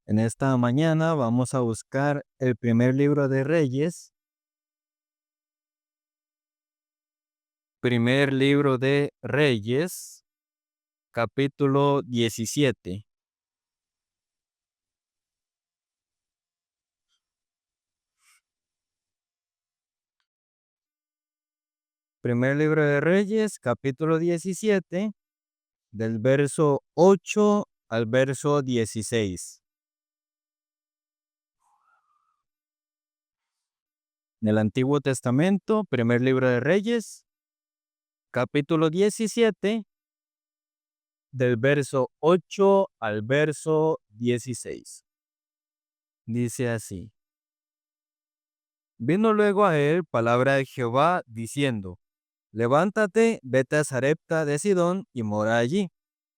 En esta mañana vamos a buscar el primer libro de Reyes, primer libro de Reyes, capítulo 17. Primer libro de Reyes, capítulo 17, del verso 8 al verso 16. En el Antiguo Testamento, primer libro de Reyes, capítulo 17, del verso 8 al verso 16. Dice así: Vino luego a él palabra de Jehová diciendo: Levántate, vete a Sarepta de Sidón y mora allí.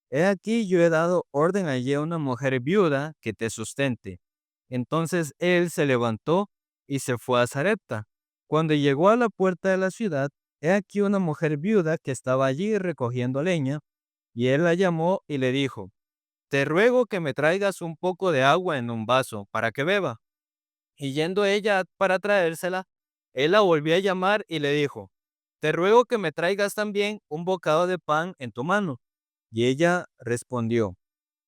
He aquí yo he dado orden allí a una mujer viuda que te sustente. Entonces él se levantó y se fue a Sarepta. Cuando llegó a la puerta de la ciudad, he aquí una mujer viuda que estaba allí recogiendo leña, y él la llamó y le dijo: Te ruego que me traigas un poco de agua en un vaso para que beba. Y yendo ella para traérsela, él la volvió a llamar y le dijo: Te ruego que me traigas también un bocado de pan en tu mano. Y ella respondió: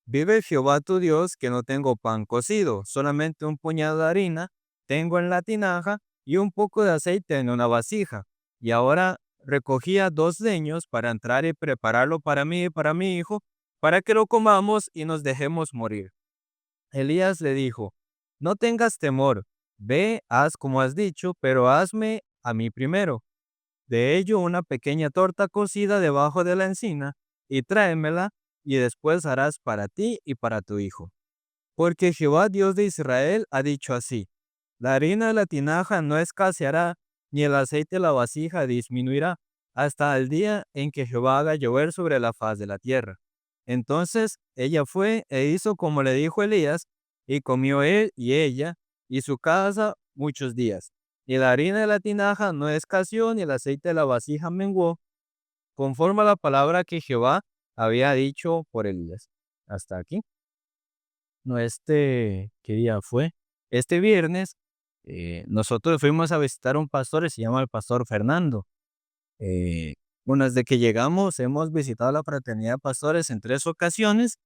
Vive Jehová tu Dios, que no tengo pan cocido, solamente un puñado de harina tengo en la tinaja y un poco de aceite en una vasija. Y ahora recogía 2 leños para entrar y prepararlo para mí y para mi hijo, para que lo comamos y nos dejemos morir. Elías le dijo: No tengas temor, ve, haz como has dicho, pero hazme a mí primero. De ello una pequeña torta cocida debajo de la encina, y tráemela, y después harás para ti y para tu hijo. Porque Jehová Dios de Israel ha dicho así: La harina de la tinaja no escaseará, ni el aceite de la vasija disminuirá, hasta el día en que Jehová haga llover sobre la faz de la tierra. Entonces ella fue e hizo como le dijo Elías, y comió él y ella y su casa muchos días. Y la harina de la tinaja no escaseó, ni el aceite de la vasija menguó, conforme a la palabra que Jehová había dicho por Elías. Hasta aquí. No, ¿qué día fue? Este viernes, nosotros fuimos a visitar a un pastor, se llama el pastor Fernando. Eh, bueno, desde que llegamos hemos visitado la fraternidad de pastores en 3 ocasiones.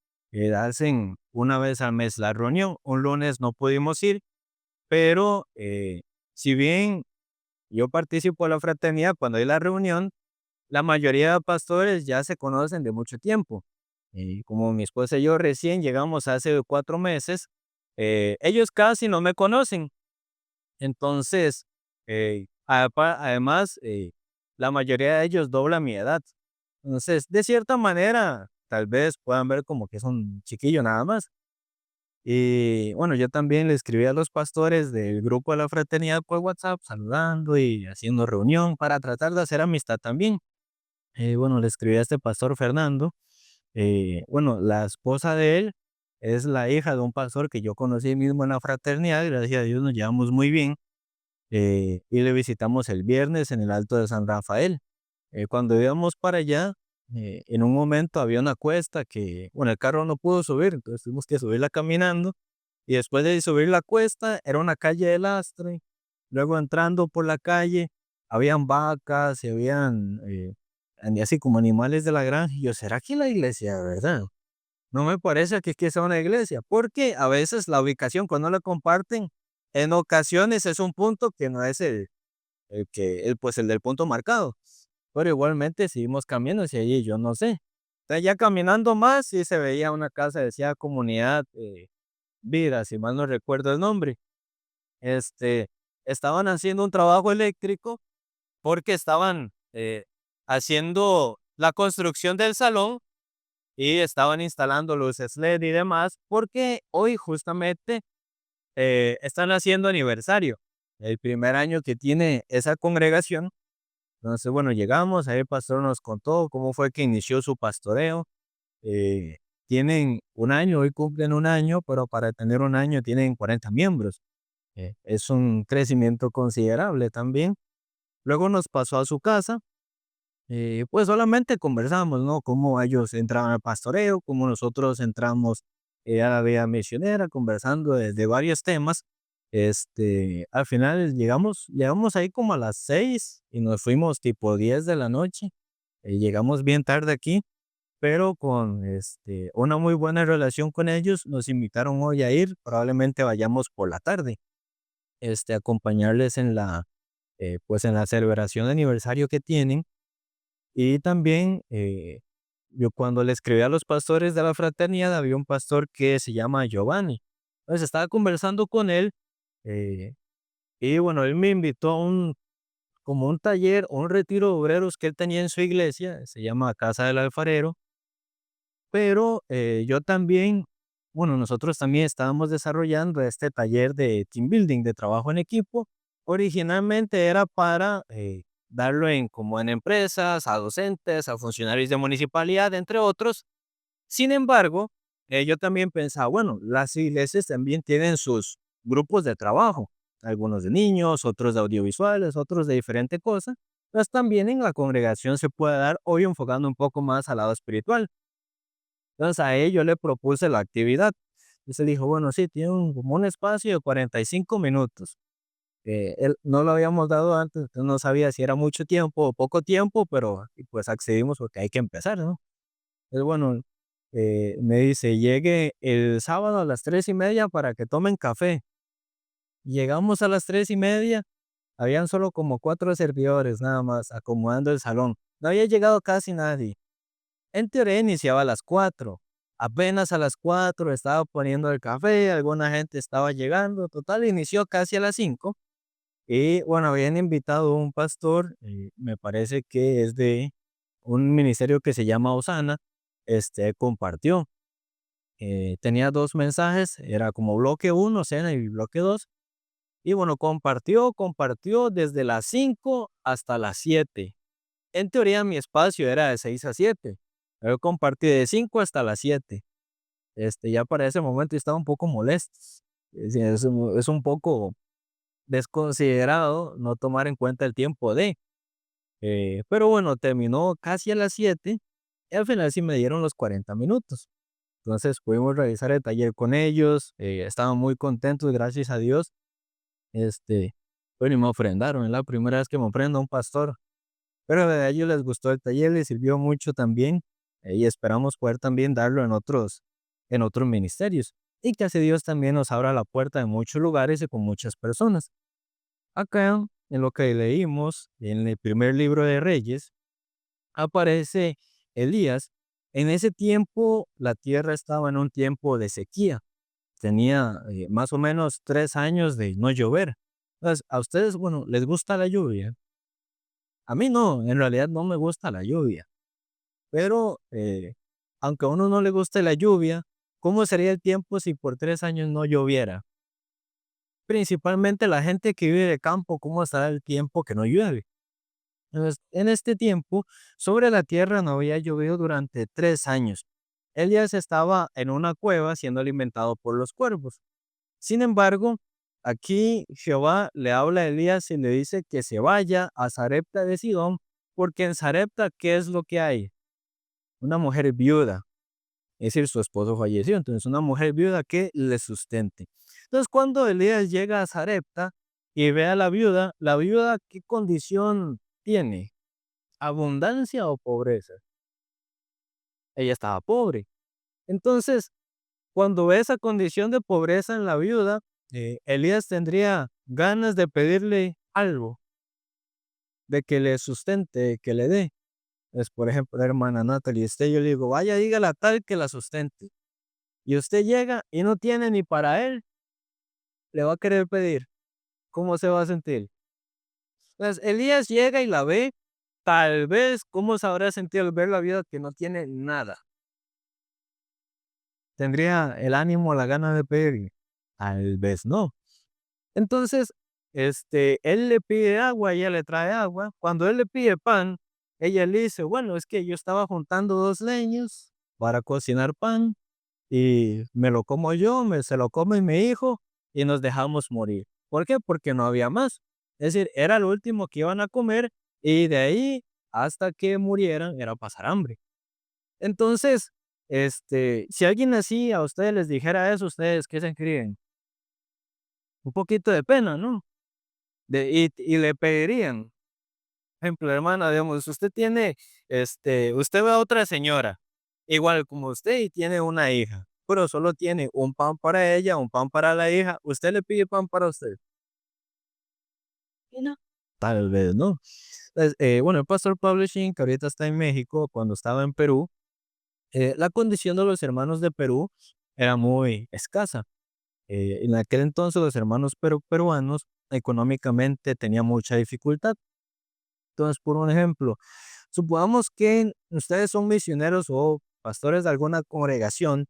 Hacen una vez al mes la reunión. Un lunes no pudimos ir, pero si bien yo participo de la fraternidad cuando hay la reunión, la mayoría de pastores ya se conocen de mucho tiempo. Como mi esposa y yo recién llegamos hace 4 meses, ellos casi no me conocen. Entonces, además, la mayoría de ellos dobla mi edad. Entonces, de cierta manera, tal vez puedan ver como que es un chiquillo nada más. Y bueno, yo también le escribí a los pastores del grupo de la fraternidad por WhatsApp, saludando y haciendo reunión para tratar de hacer amistad también. Bueno, le escribí a este pastor Fernando. Bueno, la esposa de él es la hija de un pastor que yo conocí mismo en la fraternidad. Gracias a Dios nos llevamos muy bien. Y le visitamos el viernes en el Alto de San Rafael. Cuando íbamos para allá, en un momento había una cuesta que, bueno, el carro no pudo subir, entonces tuvimos que subirla caminando. Y después de subir la cuesta, era una calle de lastre. Luego entrando por la calle, habían vacas y habían así como animales de la granja. Y yo, ¿será que la iglesia, verdad? No me parece que sea una iglesia, porque a veces la ubicación cuando la comparten, en ocasiones es un punto que no es pues el del punto marcado. Pero igualmente seguimos caminando hacia allí, yo no sé. Entonces ya caminando más, sí se veía una casa, decía Comunidad Vida, si mal no recuerdo el nombre. Este, estaban haciendo un trabajo eléctrico porque estaban haciendo la construcción del salón y estaban instalando luces LED y demás, porque hoy justamente están haciendo aniversario, el primer año que tiene esa congregación. Entonces, bueno, llegamos, ahí el pastor nos contó cómo fue que inició su pastoreo. eh, Tienen un año, hoy cumplen un año, pero para tener un año tienen 40 miembros. Es un crecimiento considerable también. Luego nos pasó a su casa. Pues solamente conversamos, ¿no? Cómo ellos entraban al pastoreo, cómo nosotros entramos Ella era vida misionera, conversando de varios temas. Al final llegamos ahí como a las 6 y nos fuimos tipo 10 de la noche. Llegamos bien tarde aquí, pero con una muy buena relación con ellos. Nos invitaron hoy a ir, probablemente vayamos por la tarde, a acompañarles pues en la celebración de aniversario que tienen. Y también, yo cuando le escribí a los pastores de la fraternidad, había un pastor que se llama Giovanni. Entonces estaba conversando con él, eh, y bueno, él me invitó a como un taller o un retiro de obreros que él tenía en su iglesia, se llama Casa del Alfarero, pero yo también, bueno, nosotros también estábamos desarrollando este taller de team building, de trabajo en equipo. Originalmente era para darlo como en empresas, a docentes, a funcionarios de municipalidad, entre otros. Sin embargo, yo también pensaba, bueno, las iglesias también tienen sus grupos de trabajo, algunos de niños, otros de audiovisuales, otros de diferente cosa, pues también en la congregación se puede dar, hoy enfocando un poco más al lado espiritual. Entonces a él yo le propuse la actividad. Entonces dijo, bueno, sí, tiene como un espacio de 45 minutos. Él no lo habíamos dado antes, entonces no sabía si era mucho tiempo o poco tiempo, pero y pues accedimos porque hay que empezar, ¿no? Entonces, bueno, me dice, llegue el sábado a las 3:30 para que tomen café. Llegamos a las 3:30, habían solo como 4 servidores nada más acomodando el salón. No había llegado casi nadie. En teoría iniciaba a las 4. Apenas a las 4 estaba poniendo el café, alguna gente estaba llegando. Total, inició casi a las 5. Y bueno, habían invitado a un pastor, me parece que es de un ministerio que se llama Osana. Compartió. Tenía 2 mensajes, era como bloque uno cena y bloque 2. Y bueno, compartió desde las 5 hasta las 7. En teoría, mi espacio era de 6 a 7. Yo compartí de 5 hasta las 7. Ya para ese momento estaba un poco molesto. Es un poco desconsiderado no tomar en cuenta el tiempo pero bueno, terminó casi a las 7 y al final sí me dieron los 40 minutos. Entonces pudimos realizar el taller con ellos, estaban muy contentos, gracias a Dios. Bueno, y me ofrendaron, es la primera vez que me ofrenda un pastor. Pero a ellos les gustó el taller, les sirvió mucho también, y esperamos poder también darlo en otros ministerios. Y que así Dios también nos abra la puerta en muchos lugares y con muchas personas. Acá, en lo que leímos, en el primer libro de Reyes, aparece Elías. En ese tiempo, la tierra estaba en un tiempo de sequía. Tenía más o menos 3 años de no llover. Entonces, a ustedes, bueno, ¿les gusta la lluvia? A mí no, en realidad no me gusta la lluvia. Pero, aunque a uno no le guste la lluvia, ¿cómo sería el tiempo si por 3 años no lloviera? Principalmente la gente que vive de campo, ¿cómo estará el tiempo que no llueve? Entonces, en este tiempo, sobre la tierra no había llovido durante 3 años. Elías estaba en una cueva siendo alimentado por los cuervos. Sin embargo, aquí Jehová le habla a Elías y le dice que se vaya a Sarepta de Sidón, porque en Sarepta, ¿qué es lo que hay? Una mujer viuda, es decir, su esposo falleció, entonces una mujer viuda que le sustente. Entonces, cuando Elías llega a Sarepta y ve a la viuda, ¿qué condición tiene? ¿Abundancia o pobreza? Ella estaba pobre. Entonces, cuando ve esa condición de pobreza en la viuda, Elías tendría ganas de pedirle algo, de que le sustente, que le dé. Es, por ejemplo, la hermana Natalie, yo le digo, vaya, dígale a tal que la sustente. Y usted llega y no tiene ni para él, le va a querer pedir. ¿Cómo se va a sentir? Entonces, Elías llega y la ve, tal vez, ¿cómo se habrá sentido al ver la viuda que no tiene nada? ¿Tendría el ánimo, la gana de pedir? Tal vez no. Entonces, él le pide agua, ella le trae agua. Cuando él le pide pan, ella le dice, bueno, es que yo estaba juntando 2 leños para cocinar pan y me lo como yo, se lo come mi hijo y nos dejamos morir. ¿Por qué? Porque no había más. Es decir, era lo último que iban a comer y de ahí hasta que murieran era pasar hambre. Entonces, Si alguien así a ustedes les dijera eso, ¿ustedes qué sentirían? Un poquito de pena, ¿no? Y le pedirían, ejemplo, hermana, digamos, usted tiene, usted ve a otra señora, igual como usted, y tiene una hija, pero solo tiene un pan para ella, un pan para la hija, ¿usted le pide pan para usted? Y no. Tal vez, ¿no? Bueno, el pastor Publishing, que ahorita está en México, cuando estaba en Perú, la condición de los hermanos de Perú era muy escasa. En aquel entonces los hermanos peruanos económicamente tenían mucha dificultad. Entonces, por un ejemplo, supongamos que ustedes son misioneros o pastores de alguna congregación,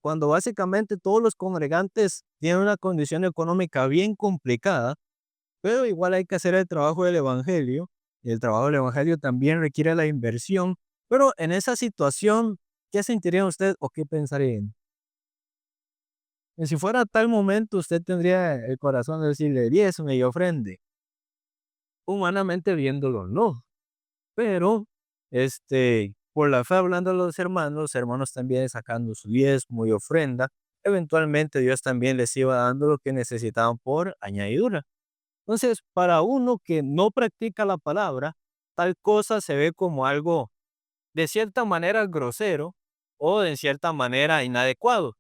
cuando básicamente todos los congregantes tienen una condición económica bien complicada, pero igual hay que hacer el trabajo del evangelio, y el trabajo del evangelio también requiere la inversión, pero en esa situación, ¿qué sentirían usted o qué pensarían? Y si fuera tal momento, usted tendría el corazón de decirle diezme y ofrende. Humanamente viéndolo, no. Pero, por la fe hablando a los hermanos también sacando su diezmo y ofrenda, eventualmente Dios también les iba dando lo que necesitaban por añadidura. Entonces, para uno que no practica la palabra, tal cosa se ve como algo de cierta manera grosero o de cierta manera inadecuado.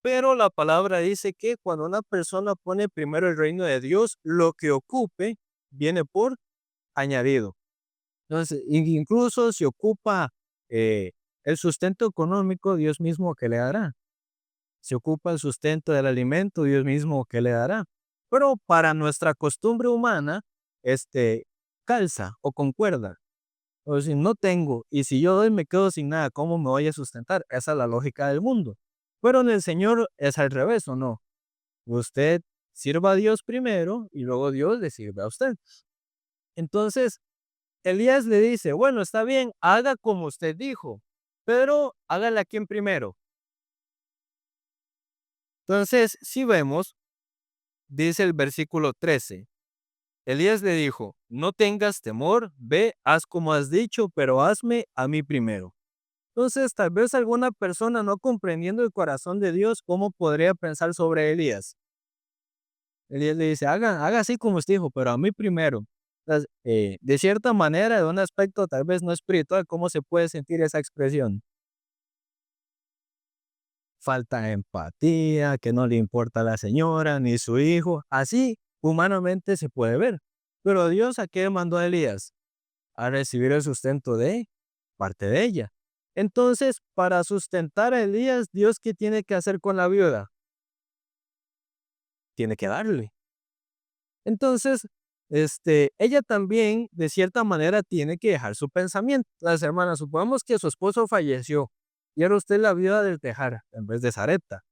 Pero la palabra dice que cuando una persona pone primero el reino de Dios, lo que ocupe viene por añadido. Entonces, incluso si ocupa eh, el sustento económico, Dios mismo que le dará. Si ocupa el sustento del alimento, Dios mismo que le dará. Pero para nuestra costumbre humana, calza o concuerda. O si no tengo, y si yo doy me quedo sin nada, ¿cómo me voy a sustentar? Esa es la lógica del mundo. Pero en el Señor es al revés, ¿o no? Usted sirva a Dios primero y luego Dios le sirve a usted. Entonces, Elías le dice, bueno, está bien, haga como usted dijo, pero hágale a quién primero. Entonces, si vemos, dice el versículo 13, Elías le dijo, no tengas temor, ve, haz como has dicho, pero hazme a mí primero. Entonces, tal vez alguna persona no comprendiendo el corazón de Dios, ¿cómo podría pensar sobre Elías? Elías le dice, haga así como usted dijo, pero a mí primero. Entonces, de cierta manera, de un aspecto tal vez no espiritual, ¿cómo se puede sentir esa expresión? Falta de empatía, que no le importa a la señora ni su hijo. Así humanamente se puede ver. Pero Dios, ¿a qué mandó a Elías? A recibir el sustento de parte de ella. Entonces, para sustentar a Elías, Dios, ¿qué tiene que hacer con la viuda? Tiene que darle. Entonces, ella también, de cierta manera, tiene que dejar su pensamiento. Las hermanas, supongamos que su esposo falleció y era usted la viuda del tejar en vez de Sarepta.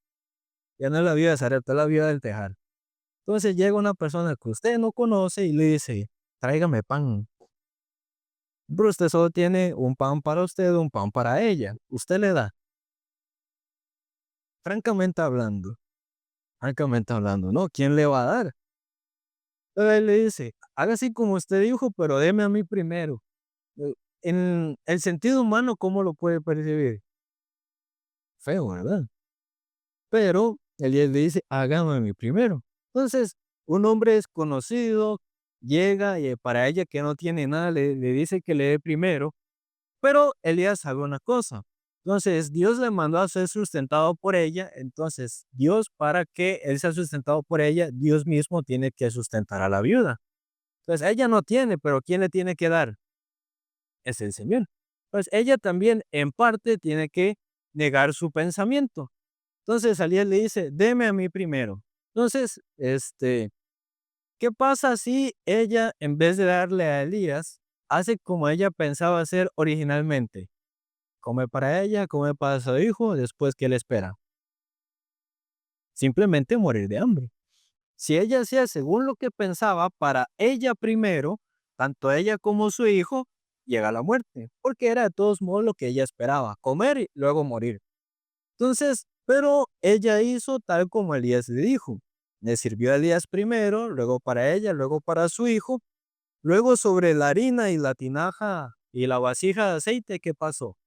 Ya no es la viuda de Sarepta, es la viuda del tejar. Entonces llega una persona que usted no conoce y le dice, tráigame pan. Pero usted solo tiene un pan para usted, un pan para ella. Usted le da, francamente hablando, ¿no? ¿Quién le va a dar? Entonces él le dice, haga así como usted dijo, pero deme a mí primero. En el sentido humano, ¿cómo lo puede percibir? Feo, ¿verdad? Pero él le dice, hágame a mí primero. Entonces, un hombre desconocido llega y para ella que no tiene nada, le dice que le dé primero. Pero Elías sabe una cosa. Entonces, Dios le mandó a ser sustentado por ella. Entonces, Dios, para que él sea sustentado por ella, Dios mismo tiene que sustentar a la viuda. Entonces, ella no tiene, pero ¿quién le tiene que dar? Es el Señor. Pues ella también, en parte, tiene que negar su pensamiento. Entonces, Elías le dice, deme a mí primero. Entonces, ¿qué pasa si ella, en vez de darle a Elías, hace como ella pensaba hacer originalmente? Come para ella, come para su hijo, después, ¿qué le espera? Simplemente morir de hambre. Si ella hacía según lo que pensaba para ella primero, tanto ella como su hijo, llega la muerte, porque era de todos modos lo que ella esperaba, comer y luego morir. Entonces, pero ella hizo tal como Elías le dijo. Le sirvió a Elías primero, luego para ella, luego para su hijo, luego sobre la harina y la tinaja y la vasija de aceite, ¿qué pasó?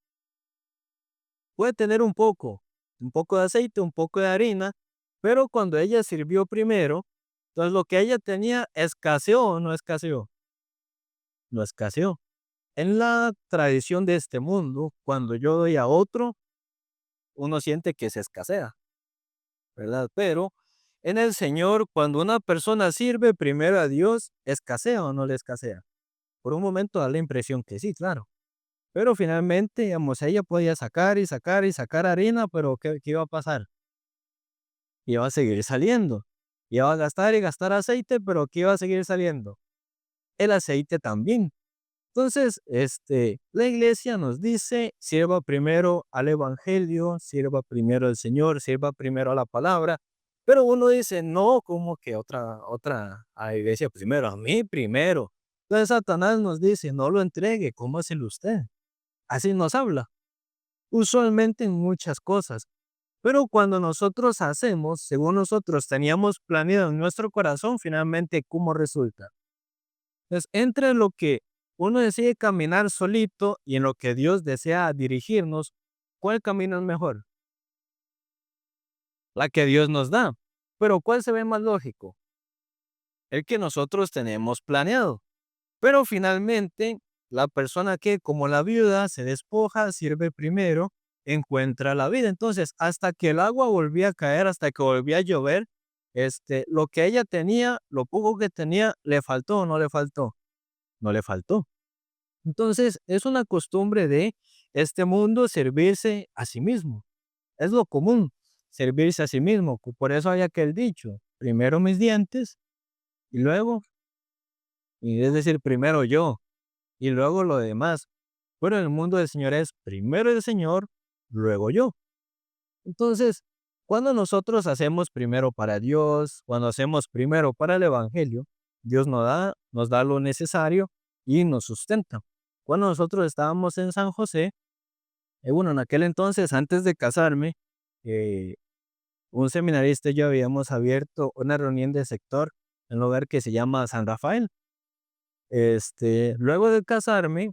Puede tener un poco de aceite, un poco de harina, pero cuando ella sirvió primero, entonces lo que ella tenía escaseó o no escaseó, no escaseó. En la tradición de este mundo, cuando yo doy a otro, uno siente que se escasea, ¿verdad? Pero en el Señor, cuando una persona sirve primero a Dios, ¿escasea o no le escasea? Por un momento da la impresión que sí, claro. Pero finalmente, digamos, ella podía sacar y sacar y sacar harina, pero ¿qué iba a pasar? Iba a seguir saliendo. Iba a gastar y gastar aceite, pero ¿qué iba a seguir saliendo? El aceite también. Entonces, la iglesia nos dice, sirva primero al evangelio, sirva primero al Señor, sirva primero a la palabra. Pero uno dice, no, como que a la iglesia primero, a mí primero. Entonces Satanás nos dice, no lo entregue, cómaselo usted. Así nos habla, usualmente en muchas cosas. Pero cuando nosotros hacemos, según nosotros teníamos planeado en nuestro corazón, finalmente, ¿cómo resulta? Entonces, entre lo que uno decide caminar solito y en lo que Dios desea dirigirnos, ¿cuál camino es mejor? La que Dios nos da. Pero ¿cuál se ve más lógico? El que nosotros tenemos planeado. Pero finalmente, la persona que, como la viuda, se despoja, sirve primero, encuentra la vida. Entonces, hasta que el agua volvía a caer, hasta que volvía a llover, lo que ella tenía, lo poco que tenía, ¿le faltó o no le faltó? No le faltó. Entonces, es una costumbre de este mundo servirse a sí mismo. Es lo común, servirse a sí mismo. Por eso hay aquel dicho, primero mis dientes y luego, y es decir, primero yo y luego lo demás. Pero en el mundo del Señor es primero el Señor, luego yo. Entonces, cuando nosotros hacemos primero para Dios, cuando hacemos primero para el Evangelio, Dios nos da lo necesario y nos sustenta. Cuando nosotros estábamos en San José, bueno, en aquel entonces, antes de casarme, eh, un seminarista y yo habíamos abierto una reunión de sector en un lugar que se llama San Rafael. Luego de casarme,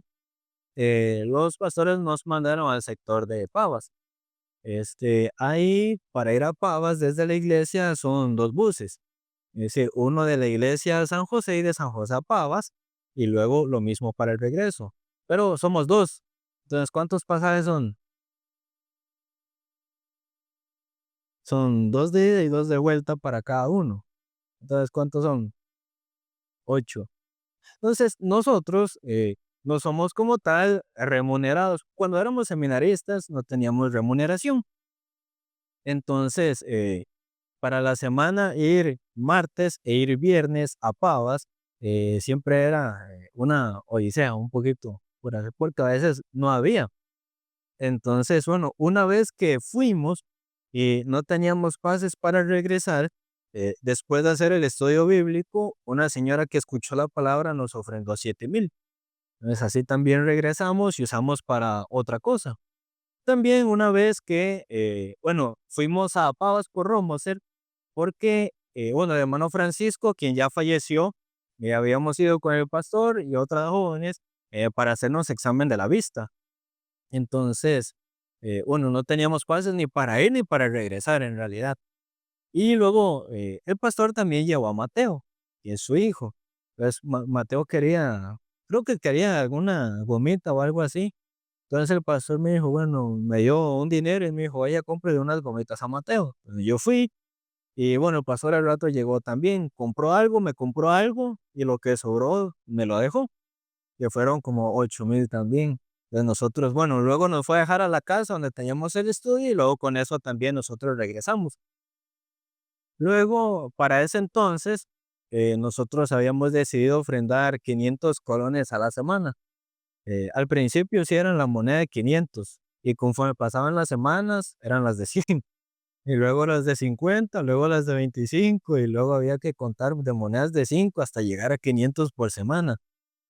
los pastores nos mandaron al sector de Pavas. Ahí para ir a Pavas desde la iglesia son 2 buses, es decir, uno de la iglesia de San José y de San José a Pavas, y luego lo mismo para el regreso. Pero somos 2. Entonces, ¿cuántos pasajes son? Son 2 de ida y 2 de vuelta para cada uno. Entonces, ¿cuántos son? 8. Entonces, nosotros, no somos como tal remunerados. Cuando éramos seminaristas no teníamos remuneración. Entonces, para la semana ir martes e ir viernes a Pavas, siempre era una odisea un poquito por hacer, porque a veces no había. Entonces, bueno, una vez que fuimos y no teníamos pases para regresar, después de hacer el estudio bíblico, una señora que escuchó la palabra nos ofrendó 7,000. Entonces, así también regresamos y usamos para otra cosa. También una vez que, bueno, fuimos a Pavas por Romoser, porque, bueno, el hermano Francisco, quien ya falleció, habíamos ido con el pastor y otras jóvenes para hacernos examen de la vista. Entonces, bueno, no teníamos pases ni para ir ni para regresar en realidad. Y luego el pastor también llevó a Mateo, y es su hijo. Entonces, Mateo quería, creo que quería alguna gomita o algo así. Entonces el pastor me dijo, bueno, me dio un dinero y me dijo, vaya, compre unas gomitas a Mateo. Entonces, yo fui y bueno, el pastor al rato llegó también, compró algo, me compró algo y lo que sobró me lo dejó, que fueron como 8,000 también. Entonces nosotros, bueno, luego nos fue a dejar a la casa donde teníamos el estudio y luego con eso también nosotros regresamos. Luego, para ese entonces, nosotros habíamos decidido ofrendar 500 colones a la semana. Al principio sí eran la moneda de 500 y conforme pasaban las semanas eran las de 100 y luego las de 50, luego las de 25 y luego había que contar de monedas de 5 hasta llegar a 500 por semana.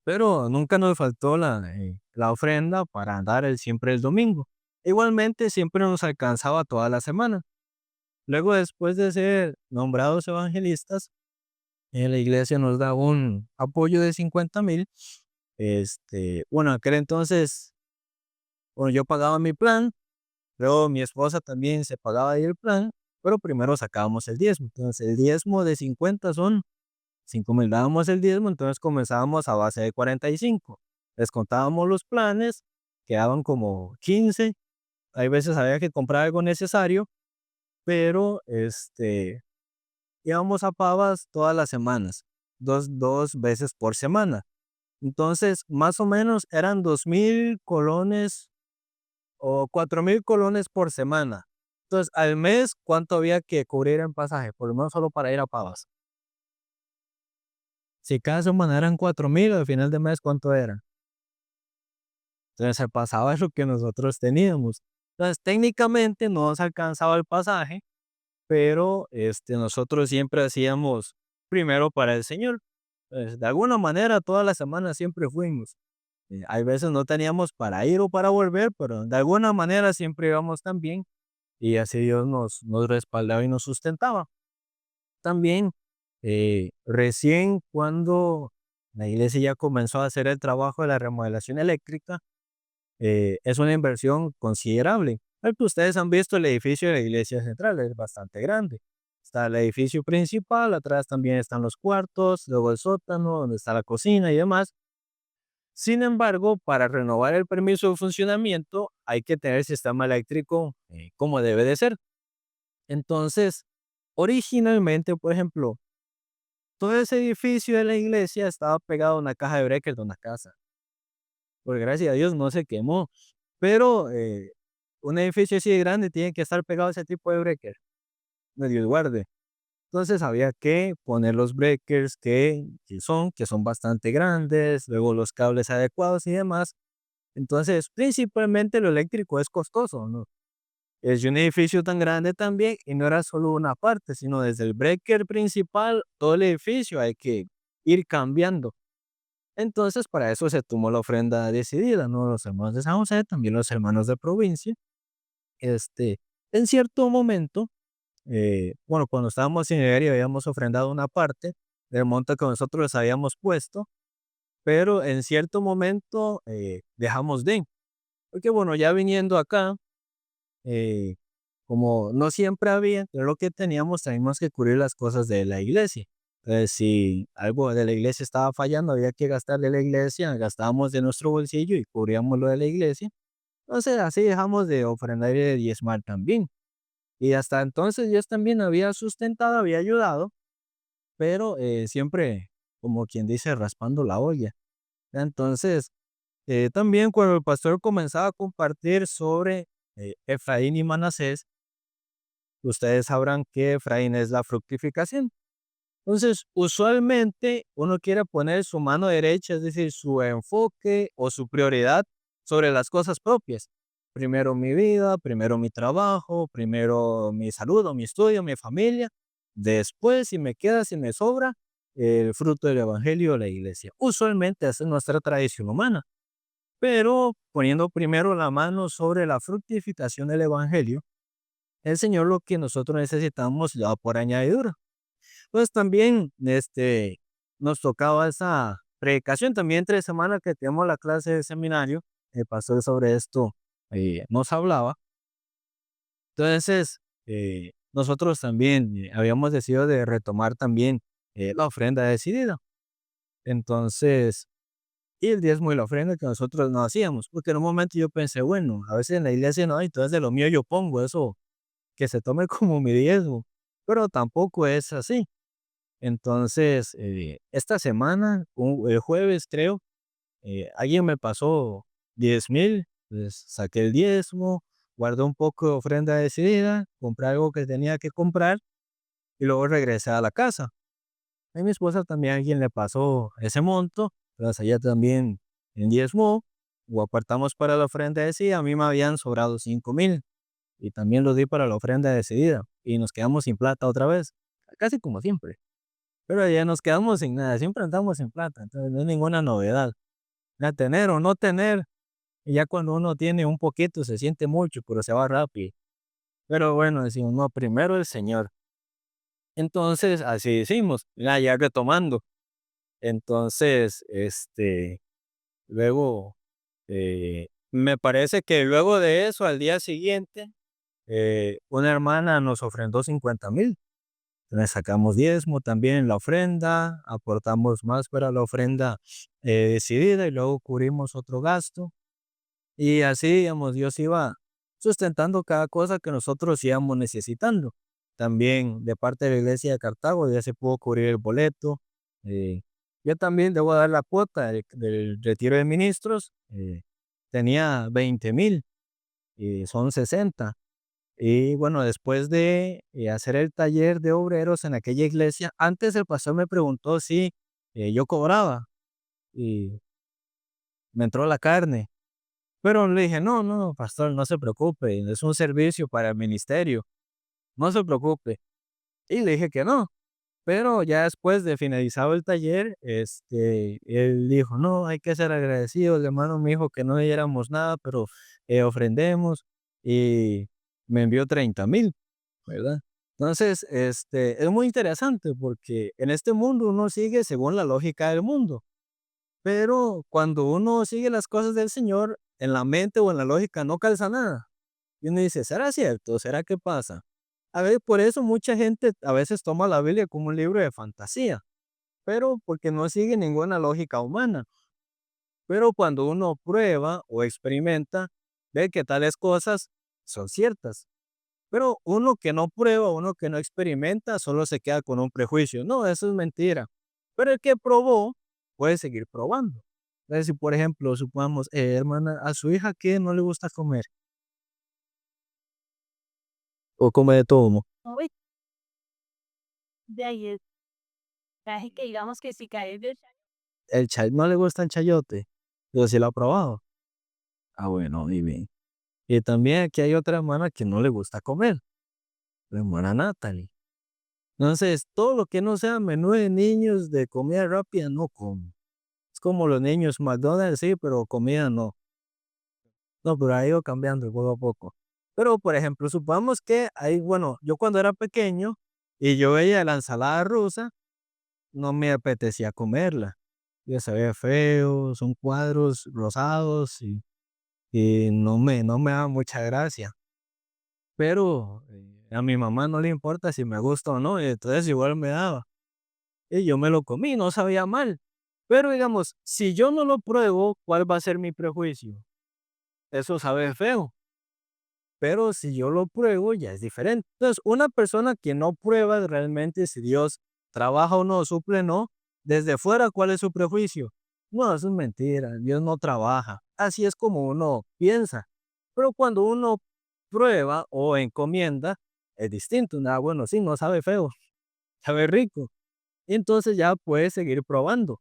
Pero nunca nos faltó la ofrenda para dar siempre el domingo. Igualmente siempre nos alcanzaba toda la semana. Luego, después de ser nombrados evangelistas, la iglesia nos da un apoyo de 50,000. Bueno, aquel entonces, bueno, yo pagaba mi plan Luego mi esposa también se pagaba ahí el plan, pero primero sacábamos el diezmo. Entonces, el diezmo de 50 son 5,000, dábamos el diezmo, entonces comenzábamos a base de 45. Descontábamos los planes, quedaban como 15. Hay veces había que comprar algo necesario, pero íbamos a Pavas todas las semanas, dos veces por semana. Entonces, más o menos eran 2,000 colones o 4,000 colones por semana. Entonces, al mes, ¿cuánto había que cubrir en pasaje? Por lo menos solo para ir a Pavas. Si cada semana eran 4,000, al final de mes, ¿cuánto era? Entonces, se pasaba lo que nosotros teníamos. Entonces, técnicamente no nos alcanzaba el pasaje, pero nosotros siempre hacíamos primero para el Señor. Pues, de alguna manera, todas las semanas siempre fuimos. Hay veces no teníamos para ir o para volver, pero de alguna manera siempre íbamos también y así Dios nos respaldaba y nos sustentaba. También, recién cuando la iglesia ya comenzó a hacer el trabajo de la remodelación eléctrica, es una inversión considerable. Al que ustedes han visto el edificio de la iglesia central, es bastante grande. Está el edificio principal, atrás también están los cuartos, luego el sótano, donde está la cocina y demás. Sin embargo, para renovar el permiso de funcionamiento hay que tener el sistema eléctrico como debe de ser. Entonces, originalmente, por ejemplo, todo ese edificio de la iglesia estaba pegado a una caja de breakers de una casa. Por gracias a Dios no se quemó, pero un edificio así de grande tiene que estar pegado a ese tipo de breaker, de Dios guarde. Entonces había que poner los breakers que son bastante grandes, luego los cables adecuados y demás. Entonces, principalmente lo eléctrico es costoso, ¿no? Es un edificio tan grande también y no era solo una parte, sino desde el breaker principal, todo el edificio hay que ir cambiando. Entonces, para eso se tomó la ofrenda decidida, ¿no? Los hermanos de San José, también los hermanos de provincia. Este, en cierto momento, bueno, cuando estábamos en Iberia habíamos ofrendado una parte del monto que nosotros les habíamos puesto, pero en cierto momento dejamos de, porque bueno, ya viniendo acá, eh, como no siempre había, pero lo que teníamos que cubrir las cosas de la iglesia. Entonces, si algo de la iglesia estaba fallando, había que gastar de la iglesia, gastábamos de nuestro bolsillo y cubríamos lo de la iglesia. Entonces, así dejamos de ofrendar y de diezmar también. Y hasta entonces Dios también había sustentado, había ayudado, pero siempre, como quien dice, raspando la olla. Entonces, también cuando el pastor comenzaba a compartir sobre Efraín y Manasés, ustedes sabrán que Efraín es la fructificación. Entonces, usualmente uno quiere poner su mano derecha, es decir, su enfoque o su prioridad sobre las cosas propias. Primero mi vida, primero mi trabajo, primero mi salud o mi estudio, mi familia. Después, si me queda, si me sobra, el fruto del evangelio o la iglesia. Usualmente esa es nuestra tradición humana, pero poniendo primero la mano sobre la fructificación del evangelio, el Señor lo que nosotros necesitamos lo da por añadidura. Pues también, nos tocaba esa predicación también entre semana que tenemos la clase de seminario, el pastor sobre esto nos hablaba. Entonces, nosotros también habíamos decidido de retomar también la ofrenda decidida. Entonces, y el diezmo y la ofrenda que nosotros no hacíamos, porque en un momento yo pensé, bueno, a veces en la iglesia no hay, entonces de lo mío yo pongo eso, que se tome como mi diezmo, pero tampoco es así. Entonces, esta semana, el jueves creo, alguien me pasó 10,000, pues saqué el diezmo, guardé un poco de ofrenda decidida, compré algo que tenía que comprar y luego regresé a la casa. A mi esposa también alguien le pasó ese monto, entonces ella también en diezmo o apartamos para la ofrenda decidida. A mí me habían sobrado 5,000 y también lo di para la ofrenda decidida y nos quedamos sin plata otra vez, casi como siempre. Pero ya nos quedamos sin nada, siempre andamos sin plata, entonces no es ninguna novedad. Ya tener o no tener, y ya cuando uno tiene un poquito se siente mucho, pero se va rápido. Pero bueno, decimos, no, primero el Señor. Entonces, así decimos, ya retomando. Entonces, luego, Me parece que luego de eso, al día siguiente, una hermana nos ofrendó 50,000. Le sacamos diezmo también en la ofrenda, aportamos más para la ofrenda decidida y luego cubrimos otro gasto. Y así, digamos, Dios iba sustentando cada cosa que nosotros íbamos necesitando. También de parte de la iglesia de Cartago ya se pudo cubrir el boleto. eh, yo también debo dar la cuota del retiro de ministros. Tenía 20,000 y son 60. Y bueno, después de hacer el taller de obreros en aquella iglesia, antes el pastor me preguntó si yo cobraba y me entró la carne. Pero le dije: "No, no, pastor, no se preocupe, es un servicio para el ministerio, no se preocupe". Y le dije que no, pero ya después de finalizado el taller, él dijo: "No, hay que ser agradecidos, el hermano me dijo que no diéramos nada, pero, ofrendemos", y me envió 30,000, ¿verdad? Entonces, es muy interesante porque en este mundo uno sigue según la lógica del mundo. Pero cuando uno sigue las cosas del Señor, en la mente o en la lógica no calza nada. Y uno dice: "¿Será cierto? ¿Será que pasa?". A ver, por eso mucha gente a veces toma la Biblia como un libro de fantasía, pero porque no sigue ninguna lógica humana. Pero cuando uno prueba o experimenta, ve que tales cosas son ciertas. Pero uno que no prueba, uno que no experimenta, solo se queda con un prejuicio. No, eso es mentira. Pero el que probó puede seguir probando. Entonces, si por ejemplo, supongamos, hermana, a su hija que no le gusta comer o come de todo, ¿no? Uy, de ahí es traje que digamos que si caes del El chay no le gusta el chayote, pero sí lo ha probado. Ah, bueno, y bien. Y también aquí hay otra hermana que no le gusta comer, la hermana Natalie. Entonces, todo lo que no sea menú de niños de comida rápida no come. Es como los niños, McDonald's sí, pero comida no. No, pero ha ido cambiando poco a poco. Pero, por ejemplo, supongamos que ahí, bueno, yo cuando era pequeño y yo veía la ensalada rusa, no me apetecía comerla. Ya se ve feo, son cuadros rosados y no me da mucha gracia. Pero a mi mamá no le importa si me gusta o no, y entonces igual me daba. Y yo me lo comí, no sabía mal. Pero digamos, si yo no lo pruebo, ¿cuál va a ser mi prejuicio? Eso sabe feo. Pero si yo lo pruebo, ya es diferente. Entonces, una persona que no prueba realmente si Dios trabaja o no, suple o no, desde fuera, ¿cuál es su prejuicio? No, eso es mentira, Dios no trabaja. Así es como uno piensa. Pero cuando uno prueba o encomienda, es distinto. Nada, bueno, sí, no sabe feo, sabe rico. Y entonces ya puede seguir probando.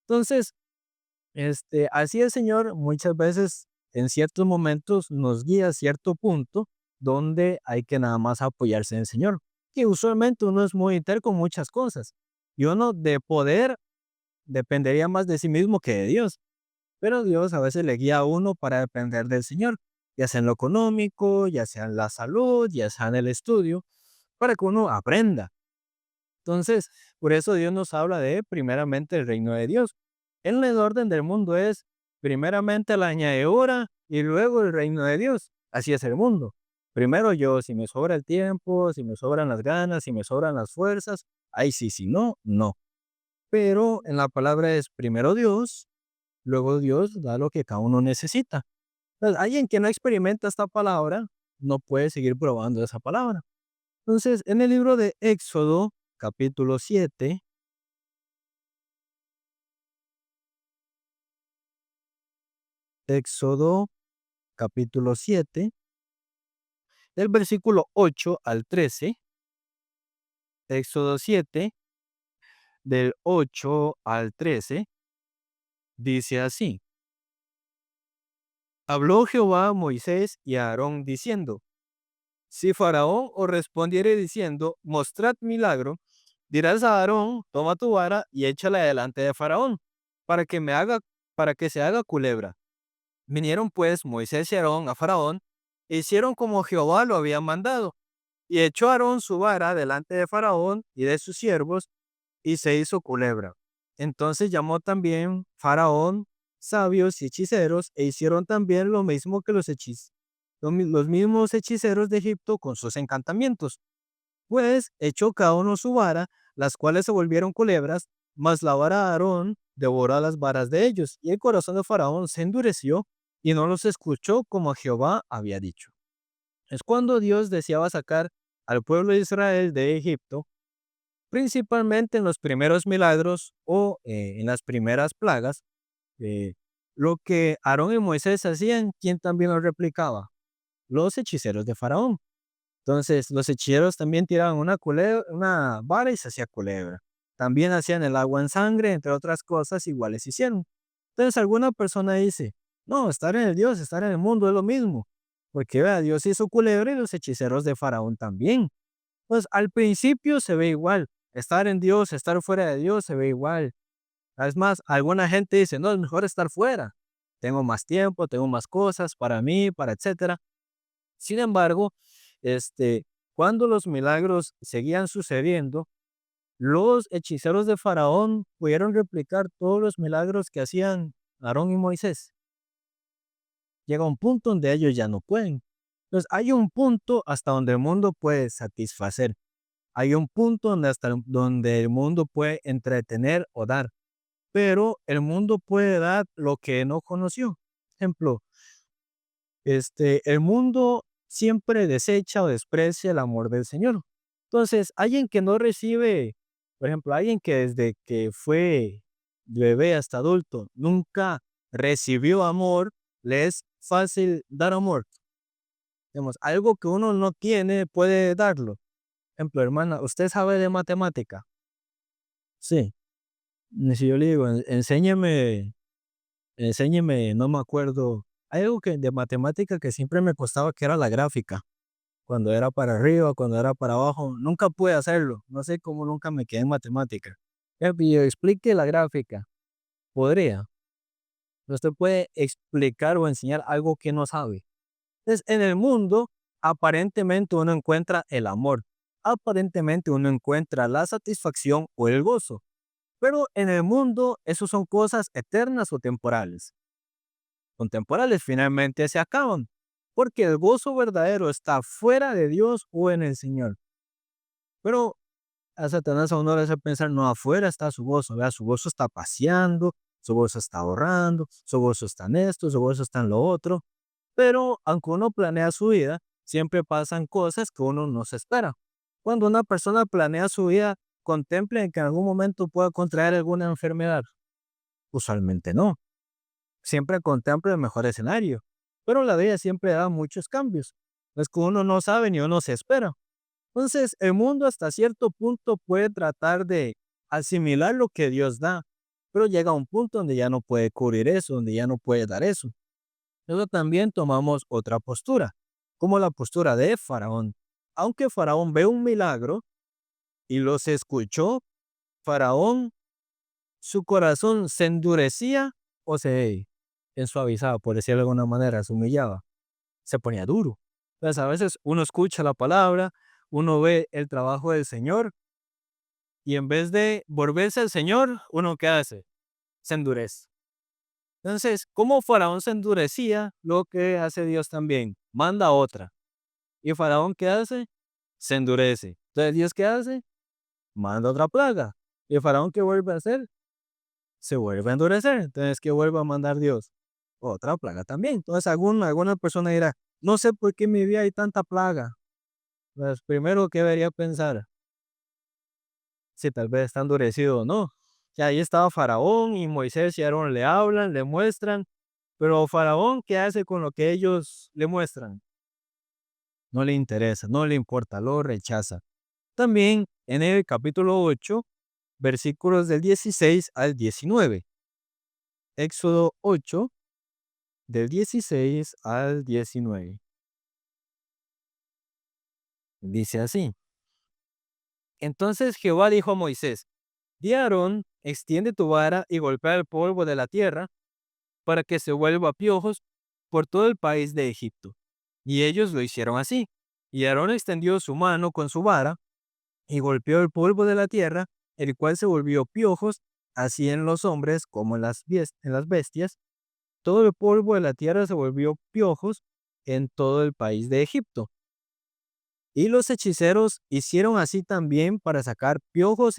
Entonces, así el Señor muchas veces en ciertos momentos nos guía a cierto punto donde hay que nada más apoyarse en el Señor. Que usualmente uno es muy terco en muchas cosas y uno de poder dependería más de sí mismo que de Dios. Pero Dios a veces le guía a uno para depender del Señor, ya sea en lo económico, ya sea en la salud, ya sea en el estudio, para que uno aprenda. Entonces, por eso Dios nos habla de primeramente el reino de Dios. En el orden del mundo es primeramente la añadidura y luego el reino de Dios. Así es el mundo. Primero yo, si me sobra el tiempo, si me sobran las ganas, si me sobran las fuerzas, ahí sí, si no, no. Pero en la palabra es primero Dios, luego Dios da lo que cada uno necesita. Entonces, alguien que no experimenta esta palabra no puede seguir probando esa palabra. Entonces, en el libro de Éxodo, capítulo 7, Éxodo capítulo 7, del versículo 8 al 13, Éxodo 7, del 8 al 13, dice así: Habló Jehová a Moisés y a Aarón diciendo: Si Faraón os respondiere diciendo, mostrad milagro, dirás a Aarón, toma tu vara y échala delante de Faraón, para que me haga, para que se haga culebra. Vinieron pues Moisés y Aarón a Faraón, e hicieron como Jehová lo había mandado. Y echó Aarón su vara delante de Faraón y de sus siervos, y se hizo culebra. Entonces llamó también Faraón sabios y hechiceros e hicieron también lo mismo que los mismos hechiceros de Egipto con sus encantamientos. Pues echó cada uno su vara, las cuales se volvieron culebras, mas la vara de Aarón devoró a las varas de ellos, y el corazón de Faraón se endureció y no los escuchó como Jehová había dicho. Es cuando Dios deseaba sacar al pueblo de Israel de Egipto, principalmente en los primeros milagros o en las primeras plagas. eh, lo que Aarón y Moisés hacían, ¿quién también lo replicaba? Los hechiceros de Faraón. Entonces, los hechiceros también tiraban una vara y se hacía culebra. También hacían el agua en sangre, entre otras cosas, iguales hicieron. Entonces, alguna persona dice, no, estar en el Dios, estar en el mundo es lo mismo. Porque vea, Dios hizo culebra y los hechiceros de Faraón también. Pues al principio se ve igual. Estar en Dios, estar fuera de Dios se ve igual. Es más, alguna gente dice, no, es mejor estar fuera. Tengo más tiempo, tengo más cosas para mí, para etcétera. Sin embargo, cuando los milagros seguían sucediendo, los hechiceros de Faraón pudieron replicar todos los milagros que hacían Aarón y Moisés. Llega un punto donde ellos ya no pueden. Entonces, hay un punto hasta donde el mundo puede satisfacer. Hay un punto donde el mundo puede entretener o dar. Pero el mundo puede dar lo que no conoció. Ejemplo, el mundo siempre desecha o desprecia el amor del Señor. Entonces, alguien que no recibe, por ejemplo, alguien que desde que fue bebé hasta adulto nunca recibió amor, le es fácil dar amor. Digamos, algo que uno no tiene puede darlo. Ejemplo, hermana, ¿usted sabe de matemática? Sí. Y si yo le digo, enséñeme, no me acuerdo. Hay algo que de matemática que siempre me costaba, que era la gráfica. Cuando era para arriba, cuando era para abajo, nunca pude hacerlo. No sé cómo nunca me quedé en matemática. Explique la gráfica. Podría. Usted puede explicar o enseñar algo que no sabe. Entonces, en el mundo, aparentemente uno encuentra el amor. Aparentemente uno encuentra la satisfacción o el gozo. Pero en el mundo, eso son cosas eternas o temporales. Son temporales, finalmente se acaban. Porque el gozo verdadero está fuera de Dios o en el Señor. Pero a Satanás a uno le hace pensar, no, afuera está su gozo, vea, su gozo está paseando, su gozo está ahorrando, su gozo está en esto, su gozo está en lo otro. Pero aunque uno planea su vida, siempre pasan cosas que uno no se espera. Cuando una persona planea su vida, contempla en que en algún momento pueda contraer alguna enfermedad. Usualmente no. Siempre contempla el mejor escenario. Pero la vida siempre da muchos cambios. Es que uno no sabe ni uno se espera. Entonces, el mundo hasta cierto punto puede tratar de asimilar lo que Dios da, pero llega a un punto donde ya no puede cubrir eso, donde ya no puede dar eso. Luego también tomamos otra postura, como la postura de Faraón. Aunque Faraón ve un milagro y los escuchó, Faraón, su corazón se endurecía o se ensuavizaba, por decirlo de alguna manera, se humillaba, se ponía duro. Entonces, a veces uno escucha la palabra, uno ve el trabajo del Señor y en vez de volverse al Señor, uno ¿qué hace? Se endurece. Entonces, como Faraón se endurecía, lo que hace Dios también, manda otra. ¿Y Faraón qué hace? Se endurece. Entonces, ¿Dios qué hace? Manda otra plaga. ¿Y Faraón qué vuelve a hacer? Se vuelve a endurecer. Entonces, ¿qué vuelve a mandar Dios? Otra plaga también. Entonces, alguna persona dirá, no sé por qué en mi vida hay tanta plaga. Pues primero, ¿qué debería pensar? Si tal vez está endurecido o no. Ya ahí estaba Faraón y Moisés y Aarón le hablan, le muestran, pero Faraón, ¿qué hace con lo que ellos le muestran? No le interesa, no le importa, lo rechaza. También en el capítulo 8, versículos del 16 al 19. Éxodo 8, del 16 al 19. Dice así. Entonces Jehová dijo a Moisés, di a Aarón, extiende tu vara y golpea el polvo de la tierra para que se vuelva piojos por todo el país de Egipto. Y ellos lo hicieron así. Y Aarón extendió su mano con su vara y golpeó el polvo de la tierra, el cual se volvió piojos, así en los hombres como en las bestias, todo el polvo de la tierra se volvió piojos en todo el país de Egipto. Y los hechiceros hicieron así también para sacar piojos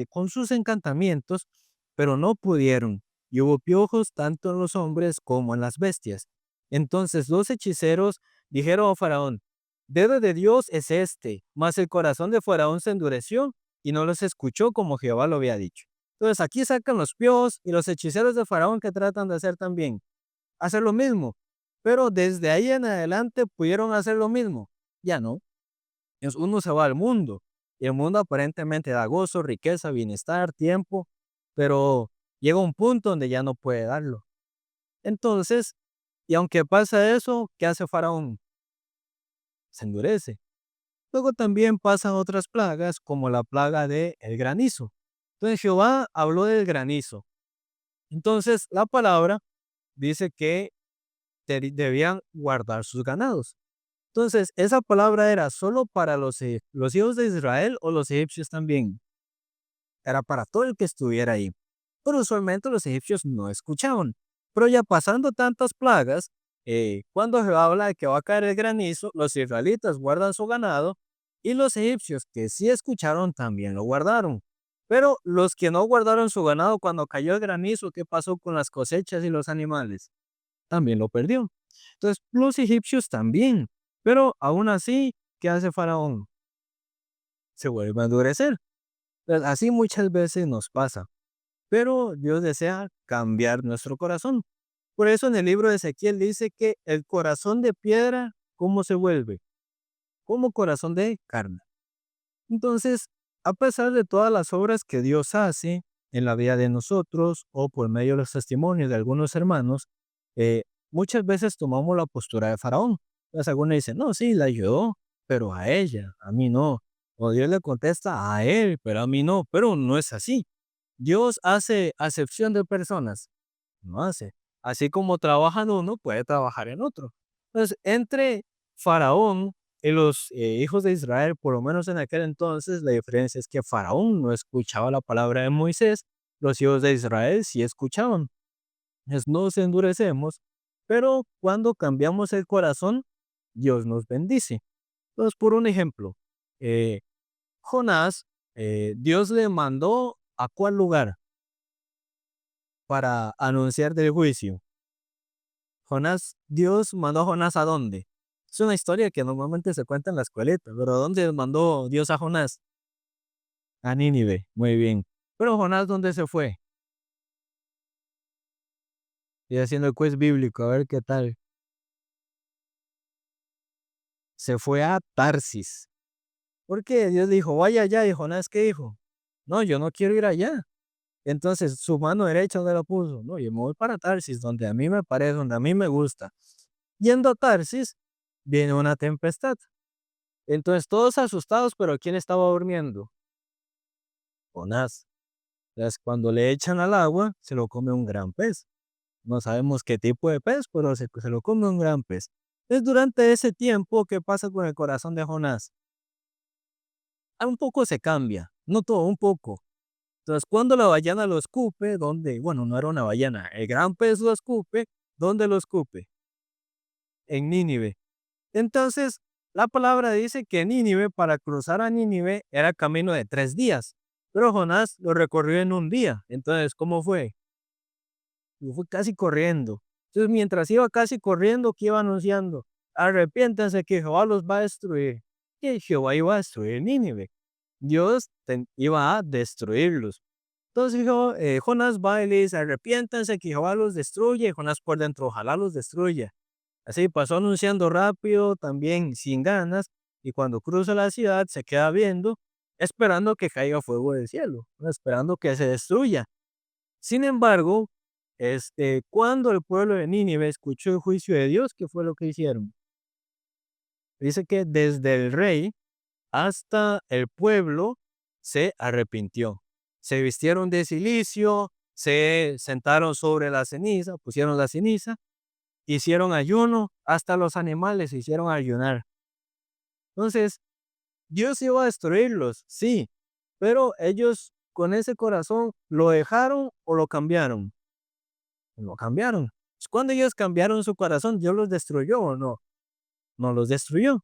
con sus encantamientos, pero no pudieron. Y hubo piojos tanto en los hombres como en las bestias. Entonces los hechiceros dijeron a Faraón: dedo de Dios es este. Mas el corazón de Faraón se endureció y no los escuchó como Jehová lo había dicho. Entonces aquí sacan los piojos y los hechiceros de Faraón que tratan de hacer también, hacer lo mismo. Pero desde ahí en adelante pudieron hacer lo mismo. Ya no. Uno se va al mundo y el mundo aparentemente da gozo, riqueza, bienestar, tiempo, pero llega un punto donde ya no puede darlo. Entonces, y aunque pasa eso, ¿qué hace Faraón? Se endurece. Luego también pasan otras plagas, como la plaga del granizo. Entonces Jehová habló del granizo. Entonces la palabra dice que debían guardar sus ganados. Entonces, ¿esa palabra era solo para los hijos de Israel o los egipcios también? Era para todo el que estuviera ahí. Pero usualmente los egipcios no escuchaban. Pero ya pasando tantas plagas, cuando Jehová habla de que va a caer el granizo, los israelitas guardan su ganado y los egipcios que sí escucharon también lo guardaron. Pero los que no guardaron su ganado cuando cayó el granizo, ¿qué pasó con las cosechas y los animales? También lo perdió. Entonces, los egipcios también. Pero aún así, ¿qué hace Faraón? Se vuelve a endurecer. Entonces, así muchas veces nos pasa. Pero Dios desea cambiar nuestro corazón. Por eso en el libro de Ezequiel dice que el corazón de piedra, ¿cómo se vuelve? Como corazón de carne. Entonces, a pesar de todas las obras que Dios hace en la vida de nosotros o por medio de los testimonios de algunos hermanos, muchas veces tomamos la postura de Faraón. Entonces algunos dicen: no, sí, la ayudó, pero a ella, a mí no. O Dios le contesta a él, pero a mí no. Pero no es así. Dios hace acepción de personas. No hace. Así como trabaja en uno, puede trabajar en otro. Entonces, entre Faraón y los hijos de Israel, por lo menos en aquel entonces, la diferencia es que Faraón no escuchaba la palabra de Moisés, los hijos de Israel sí escuchaban. Entonces, nos endurecemos, pero cuando cambiamos el corazón, Dios nos bendice. Entonces, por un ejemplo, eh, Jonás, Dios le mandó ¿a cuál lugar para anunciar del juicio? Jonás, Dios mandó a Jonás ¿a dónde? Es una historia que normalmente se cuenta en la escuelita, pero ¿dónde mandó Dios a Jonás? A Nínive, muy bien. Pero Jonás, ¿dónde se fue? Y haciendo el quiz bíblico, a ver qué tal. Se fue a Tarsis. Porque Dios le dijo: vaya allá. Y Jonás, ¿qué dijo? No, yo no quiero ir allá. Entonces, su mano derecha, ¿dónde la puso? No, yo me voy para Tarsis, donde a mí me parece, donde a mí me gusta. Yendo a Tarsis, viene una tempestad. Entonces, todos asustados, pero ¿quién estaba durmiendo? Jonás. Entonces, cuando le echan al agua, se lo come un gran pez. No sabemos qué tipo de pez, pero se lo come un gran pez. Entonces, durante ese tiempo, ¿qué pasa con el corazón de Jonás? Un poco se cambia, no todo, un poco. Entonces, cuando la ballena lo escupe, ¿dónde? Bueno, no era una ballena, el gran pez lo escupe, ¿dónde lo escupe? En Nínive. Entonces, la palabra dice que Nínive, para cruzar a Nínive, era camino de 3 días, pero Jonás lo recorrió en un día. Entonces, ¿cómo fue? Y fue casi corriendo. Entonces, mientras iba casi corriendo, ¿qué iba anunciando? Arrepiéntanse que Jehová los va a destruir. Y Jehová iba a destruir Nínive. Dios iba a destruirlos. Entonces Jonás va y le dice: arrepiéntanse que Jehová los destruye. Y Jonás por dentro: ojalá los destruya. Así pasó anunciando rápido, también sin ganas, y cuando cruza la ciudad se queda viendo, esperando que caiga fuego del cielo, ¿no? Esperando que se destruya. Sin embargo, cuando el pueblo de Nínive escuchó el juicio de Dios, ¿qué fue lo que hicieron? Dice que desde el rey hasta el pueblo se arrepintió. Se vistieron de cilicio, se sentaron sobre la ceniza, pusieron la ceniza, hicieron ayuno, hasta los animales se hicieron ayunar. Entonces, Dios iba a destruirlos, sí, pero ellos con ese corazón lo dejaron o lo cambiaron. Lo cambiaron. Cuando ellos cambiaron su corazón, ¿Dios los destruyó o no? No los destruyó.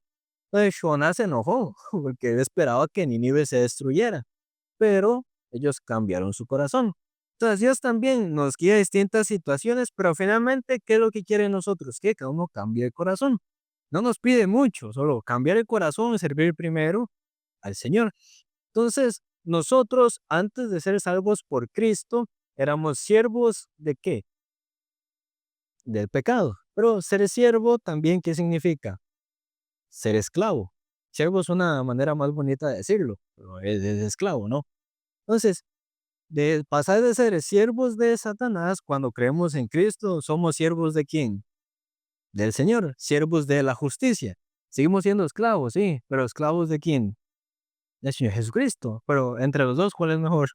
Entonces Jonás se enojó porque él esperaba que Nínive se destruyera, pero ellos cambiaron su corazón. Entonces Dios también nos guía a distintas situaciones, pero finalmente, ¿qué es lo que quiere nosotros? Que cada uno cambie el corazón. No nos pide mucho, solo cambiar el corazón y servir primero al Señor. Entonces, nosotros, antes de ser salvos por Cristo, éramos siervos de qué? Del pecado. Pero ser siervo también, ¿qué significa? Ser esclavo. Siervo es una manera más bonita de decirlo, pero es esclavo, ¿no? Entonces, de pasar de ser siervos de Satanás, cuando creemos en Cristo, somos siervos de quién? Del Señor, siervos de la justicia. Seguimos siendo esclavos, sí, pero esclavos de quién? Del Señor Jesucristo. Pero entre los dos, ¿cuál es mejor?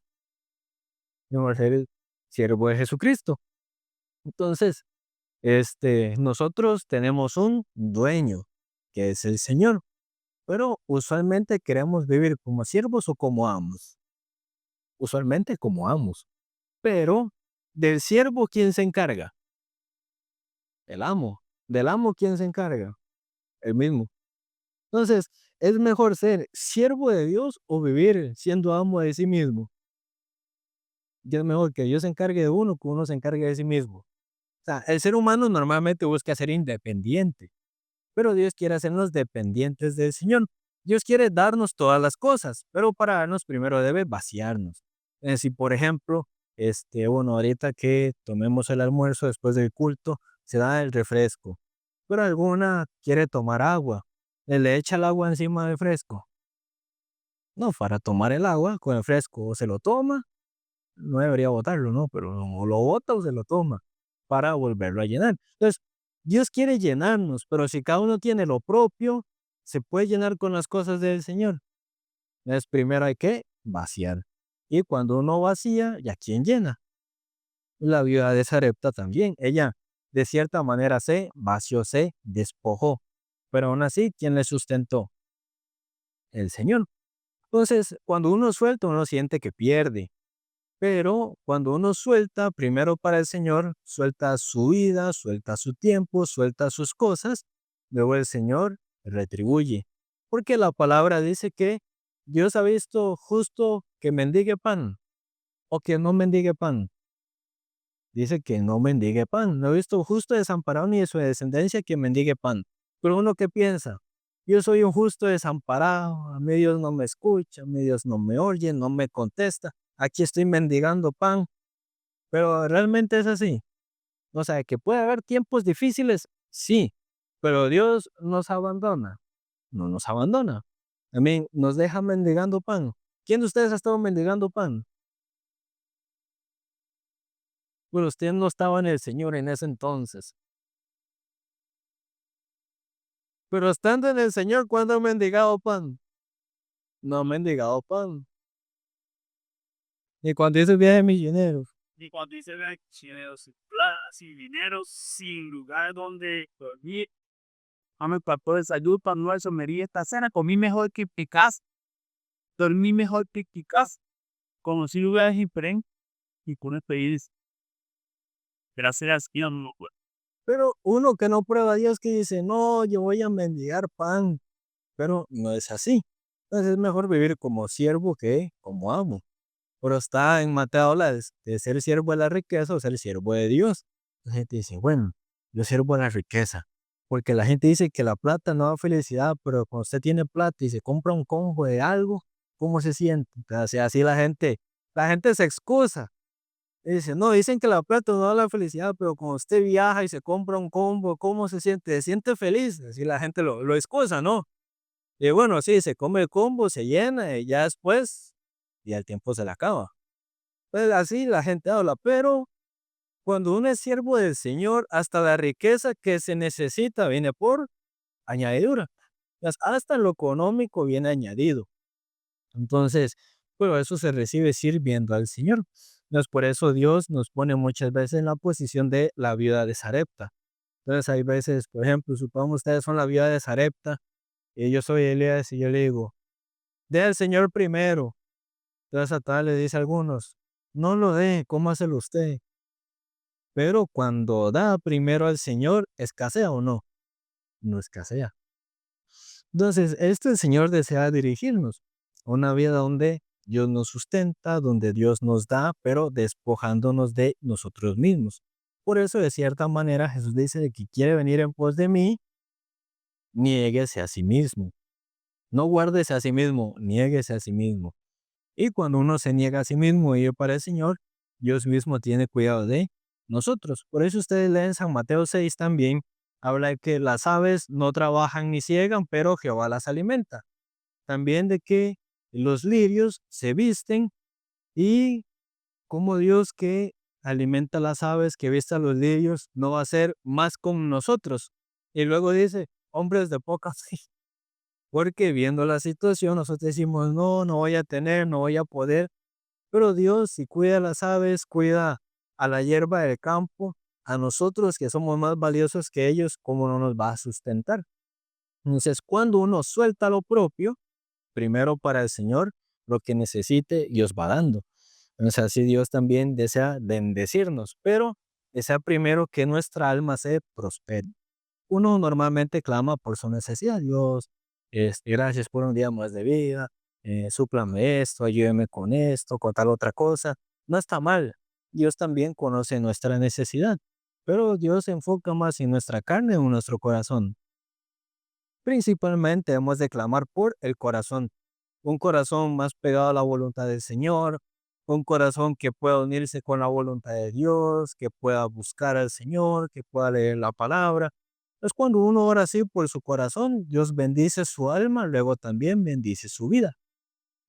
Mejor ser el siervo de Jesucristo. Entonces, nosotros tenemos un dueño, que es el Señor, pero usualmente queremos vivir como siervos o como amos. Usualmente como amos. Pero del siervo, ¿quién se encarga? El amo. Del amo, ¿quién se encarga? El mismo. Entonces, ¿es mejor ser siervo de Dios o vivir siendo amo de sí mismo? Y es mejor que Dios se encargue de uno que uno se encargue de sí mismo. O sea, el ser humano normalmente busca ser independiente, pero Dios quiere hacernos dependientes del Señor. Dios quiere darnos todas las cosas, pero para darnos primero debe vaciarnos. Si por ejemplo, bueno, ahorita que tomemos el almuerzo después del culto, se da el refresco, pero alguna quiere tomar agua, le echa el agua encima del fresco. No, para tomar el agua con el fresco, o se lo toma, no debería botarlo, ¿no? Pero o lo bota o se lo toma para volverlo a llenar. Entonces, Dios quiere llenarnos, pero si cada uno tiene lo propio, se puede llenar con las cosas del Señor. Entonces, primero hay que vaciar. Y cuando uno vacía, ¿ya quién llena? La viuda de Sarepta también. Ella, de cierta manera, se vació, se despojó. Pero aún así, ¿quién le sustentó? El Señor. Entonces, cuando uno suelta, uno siente que pierde. Pero cuando uno suelta, primero para el Señor, suelta su vida, suelta su tiempo, suelta sus cosas, luego el Señor retribuye. Porque la palabra dice que Dios ha visto justo que mendigue pan o que no mendigue pan. Dice que no mendigue pan. No he visto justo desamparado ni de su descendencia que mendigue pan. Pero uno que piensa, yo soy un justo desamparado, a mí Dios no me escucha, a mí Dios no me oye, no me contesta, aquí estoy mendigando pan. Pero realmente es así. O sea, que puede haber tiempos difíciles, sí, pero Dios nos abandona, no nos abandona. También nos deja mendigando pan. ¿Quién de ustedes ha estado mendigando pan? Bueno, usted no estaba en el Señor en ese entonces. Pero estando en el Señor, ¿cuándo ha mendigado pan? No ha mendigado pan. Y cuando hizo viaje misionero. Y cuando dice dinero sin plata, sin dinero, sin lugar donde dormir, me papá de salud para no somería esta cena, comí mejor que picas, dormí mejor que picas, conocí lugares diferentes y con experiencia. Gracias a Dios, no, pues. Pero uno que no prueba a Dios que dice, no, yo voy a mendigar pan. Pero no es así. Entonces es mejor vivir como siervo que como amo. Pero está en Mateo habla de ser siervo de la riqueza o ser siervo de Dios. La gente dice, bueno, yo sirvo de la riqueza. Porque la gente dice que la plata no da felicidad, pero cuando usted tiene plata y se compra un combo de algo, ¿cómo se siente? O sea, así la gente se excusa. Y dice, no, dicen que la plata no da la felicidad, pero cuando usted viaja y se compra un combo, ¿cómo se siente? Se siente feliz. Así la gente lo excusa, ¿no? Y bueno, sí, se come el combo, se llena y ya después, ya el tiempo se le acaba. Pues así la gente habla, pero cuando uno es siervo del Señor, hasta la riqueza que se necesita viene por añadidura. Hasta lo económico viene añadido. Entonces, pero eso se recibe sirviendo al Señor. Entonces, por eso Dios nos pone muchas veces en la posición de la viuda de Sarepta. Entonces, hay veces, por ejemplo, supongamos ustedes son la viuda de Sarepta y yo soy Elías y yo le digo, dé al Señor primero. Entonces, Satanás le dice a algunos, no lo dé, cómaselo usted. pero cuando da primero al Señor, ¿escasea o no? No escasea. Entonces, el Señor desea dirigirnos a una vida donde Dios nos sustenta, donde Dios nos da, pero despojándonos de nosotros mismos. Por eso, de cierta manera, Jesús dice de que quiere venir en pos de mí, niéguese a sí mismo. No guárdese a sí mismo, niéguese a sí mismo. Y cuando uno se niega a sí mismo y ir para el Señor, Dios mismo tiene cuidado de nosotros. Por eso ustedes leen San Mateo 6 también, habla de que las aves no trabajan ni ciegan, pero Jehová las alimenta. También de que los lirios se visten y como Dios que alimenta las aves, que viste a los lirios, no va a ser más con nosotros. Y luego dice, hombres de poca fe. Porque viendo la situación, nosotros decimos, no, no voy a tener, no voy a poder. Pero Dios, si cuida a las aves, cuida a la hierba del campo, a nosotros que somos más valiosos que ellos, ¿cómo no nos va a sustentar? Entonces, cuando uno suelta lo propio, primero para el Señor, lo que necesite, Dios va dando. Entonces, así Dios también desea bendecirnos, pero desea primero que nuestra alma se prospere. Uno normalmente clama por su necesidad. Dios, gracias por un día más de vida, súplame esto, ayúdeme con esto, con tal otra cosa. No está mal. Dios también conoce nuestra necesidad, pero Dios se enfoca más en nuestra carne o en nuestro corazón. Principalmente hemos de clamar por el corazón, un corazón más pegado a la voluntad del Señor, un corazón que pueda unirse con la voluntad de Dios, que pueda buscar al Señor, que pueda leer la palabra. Es cuando uno ora así por su corazón, Dios bendice su alma, luego también bendice su vida.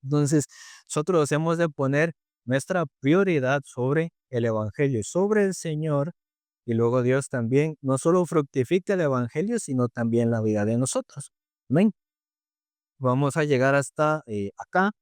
Entonces, nosotros hemos de poner nuestra prioridad sobre el Evangelio, sobre el Señor, y luego Dios también no solo fructifica el Evangelio, sino también la vida de nosotros. Amén. Vamos a llegar hasta acá.